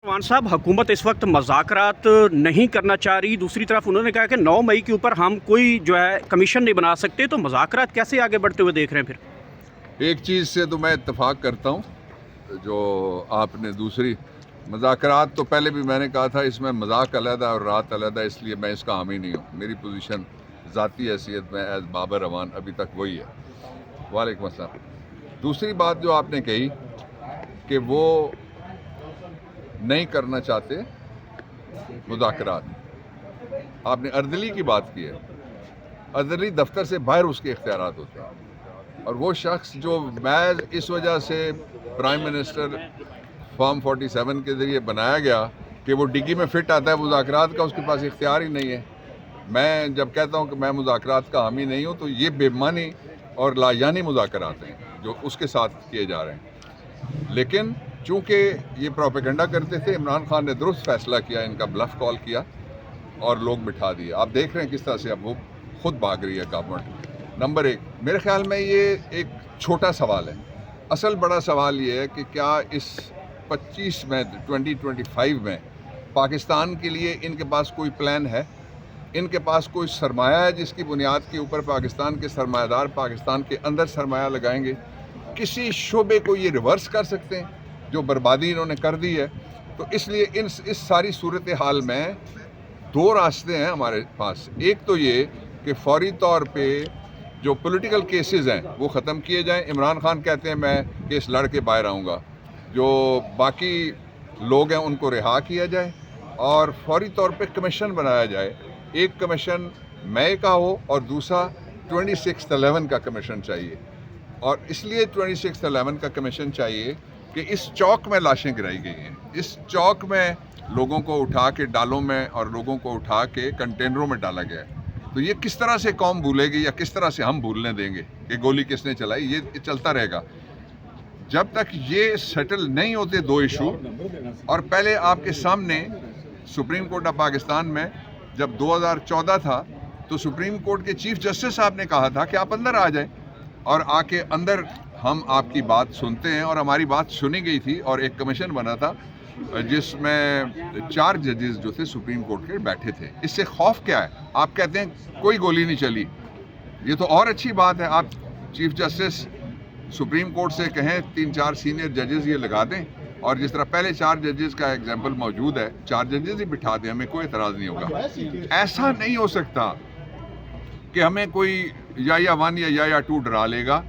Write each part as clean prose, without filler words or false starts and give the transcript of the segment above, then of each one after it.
मान साहब, हुकूमत इस वक्त मज़ाकरात नहीं करना चाह रही। दूसरी तरफ उन्होंने कहा कि 9 मई के ऊपर हम कोई जो है कमीशन नहीं बना सकते। तो मज़ाकरात कैसे आगे बढ़ते हुए देख रहे हैं फिर? एक चीज़ से तो मैं इत्तेफाक करता हूँ, जो आपने दूसरी मज़ाकरात, तो पहले भी मैंने कहा था इसमें मजाक अलहदा और रात अलहदा, इसलिए मैं इसका हामी नहीं हूँ। मेरी पोजीशन ज़ाती हैसियत में एज़ बाबर रवान अभी तक वही है। वालेकुम अस्सलाम। दूसरी बात जो आपने कही कि वो नहीं करना चाहते मुज़ाकरात, आपने अर्दली की बात की है। अर्दली दफ्तर से बाहर उसके इख्तियारात होते हैं, और वो शख्स जो मैं इस वजह से प्राइम मिनिस्टर फॉर्म 47 के ज़रिए बनाया गया कि वो डिग्गी में फ़िट आता है मुज़ाकरात का, उसके पास इख्तियार ही नहीं है। मैं जब कहता हूँ कि मैं मुज़ाकरात का हामी नहीं हूँ, तो ये बेमानी और लायानी मुज़ाकरात हैं जो उसके साथ किए जा रहे हैं। लेकिन चूँकि ये प्रोपेगेंडा करते थे, इमरान खान ने दुरुस्त फैसला किया, इनका ब्लफ कॉल किया और लोग बिठा दिए। आप देख रहे हैं किस तरह से अब वो खुद भाग रही है गवर्नमेंट। नंबर एक, मेरे ख्याल में ये एक छोटा सवाल है। असल बड़ा सवाल ये है कि क्या इस 25 में 2025 में पाकिस्तान के लिए इनके पास कोई प्लान है? इनके पास कोई सरमाया है जिसकी बुनियाद के ऊपर पाकिस्तान के सरमायादार पाकिस्तान के अंदर सरमाया लगाएंगे? किसी शोबे को ये रिवर्स कर सकते हैं जो बर्बादी इन्होंने कर दी है? तो इसलिए इस सारी सूरत हाल में दो रास्ते हैं हमारे पास। एक तो ये कि फौरी तौर पे जो पॉलिटिकल केसेस हैं वो ख़त्म किए जाएं। इमरान खान कहते हैं मैं केस लड़ के बाहर आऊँगा। जो बाकी लोग हैं उनको रिहा किया जाए और फौरी तौर पे कमीशन बनाया जाए। एक कमीशन मई का हो और दूसरा 26/11 का कमीशन चाहिए। और इसलिए 26/11 का कमीशन चाहिए कि इस चौक में लाशें गिराई गई हैं। इस चौक में लोगों को उठा के डालों में और लोगों को उठा के कंटेनरों में डाला गया है। तो ये किस तरह से कौम भूलेगी या किस तरह से हम भूलने देंगे कि गोली किसने चलाई? ये चलता रहेगा जब तक ये सेटल नहीं होते दो इशू। और पहले आपके सामने सुप्रीम कोर्ट ऑफ पाकिस्तान में जब 2014 था तो सुप्रीम कोर्ट के चीफ जस्टिस साहब ने कहा था कि आप अंदर आ जाएं, और आके अंदर हम आपकी बात सुनते हैं। और हमारी बात सुनी गई थी और एक कमीशन बना था जिसमें 4 जजेस जो थे सुप्रीम कोर्ट के बैठे थे। इससे खौफ क्या है? आप कहते हैं कोई गोली नहीं चली, ये तो और अच्छी बात है। आप चीफ जस्टिस सुप्रीम कोर्ट से कहें 3-4 सीनियर जजेस ये लगा दें, और जिस तरह पहले 4 जजेस का एग्जाम्पल मौजूद है, 4 जजेस ही बिठा दें, हमें कोई एतराज़ नहीं होगा। ऐसा नहीं हो सकता कि हमें कोई या 1 या 2 डरा लेगा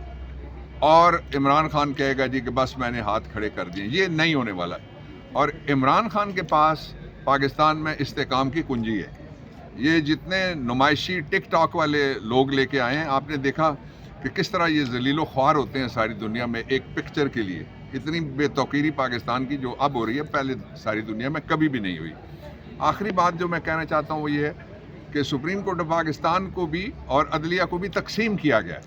और इमरान खान कहेगा जी कि बस मैंने हाथ खड़े कर दिए। ये नहीं होने वाला। और इमरान खान के पास पाकिस्तान में इस्तेकाम की कुंजी है। ये जितने नुमाइशी टिकटॉक वाले लोग लेके आए हैं, आपने देखा कि किस तरह ये जलीलो ख्वार होते हैं सारी दुनिया में एक पिक्चर के लिए। इतनी बेतौकीरी पाकिस्तान की जो अब हो रही है, पहले सारी दुनिया में कभी भी नहीं हुई। आखिरी बात जो मैं कहना चाहता हूँ वो ये है कि सुप्रीम कोर्ट ऑफ पाकिस्तान को भी और अदलिया को भी तकसीम किया गया।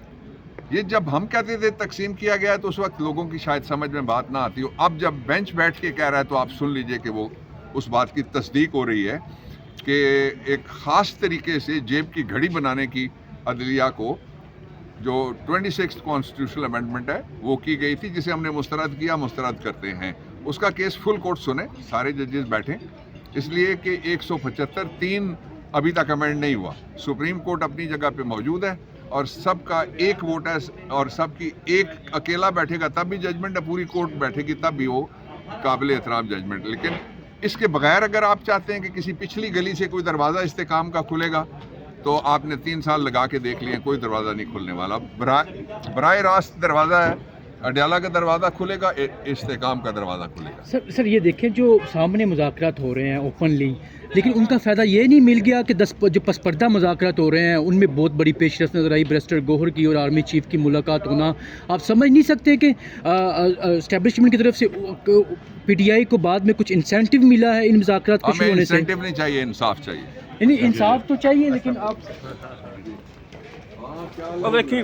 ये जब हम कहते थे तकसीम किया गया तो उस वक्त लोगों की शायद समझ में बात ना आती हो। अब जब बेंच बैठ के कह रहा है तो आप सुन लीजिए कि वो उस बात की तस्दीक हो रही है कि एक ख़ास तरीके से जेब की घड़ी बनाने की अदलिया को जो 26th कॉन्स्टिट्यूशनल अमेंडमेंट है वो की गई थी, जिसे हमने मुस्तरद किया, मुस्तरद करते हैं। उसका केस फुल कोर्ट सुने, सारे जजेस बैठे, इसलिए कि 175(3) अभी तक अमेंड नहीं हुआ। सुप्रीम कोर्ट अपनी जगह पे मौजूद है और सबका एक वोट है, और सबकी एक अकेला बैठेगा तब भी जजमेंट है, पूरी कोर्ट बैठेगी तब भी वो काबिल एहतराम जजमेंट। लेकिन इसके बगैर अगर आप चाहते हैं कि किसी पिछली गली से कोई दरवाज़ा इस्तेकाम का खुलेगा तो आपने 3 साल लगा के देख लिए, कोई दरवाज़ा नहीं खुलने वाला। बराह रास्त दरवाज़ा है, अडयाला का दरवाज़ा खुलेगा, इस्तेकाम का दरवाज़ा खुलेगा। सर ये देखें जो सामने मुज़ाकरात हो रहे हैं ओपनली, लेकिन उनका फ़ायदा ये नहीं मिल गया कि 10 जो पसपर्दा मुज़ाकरात हो रहे हैं उनमें बहुत बड़ी पेशरफ नज़र आई। बैरिस्टर गौहर की और आर्मी चीफ की मुलाकात होना, आप समझ नहीं सकते कि एस्टेब्लिशमेंट की तरफ से PTI को बाद में कुछ इंसेंटिव मिला है इन मुज़ाकरात को शुरू होने से? इंसेंटिव नहीं चाहिए, इंसाफ चाहिए। नहीं, इंसाफ तो चाहिए, लेकिन आप देखिए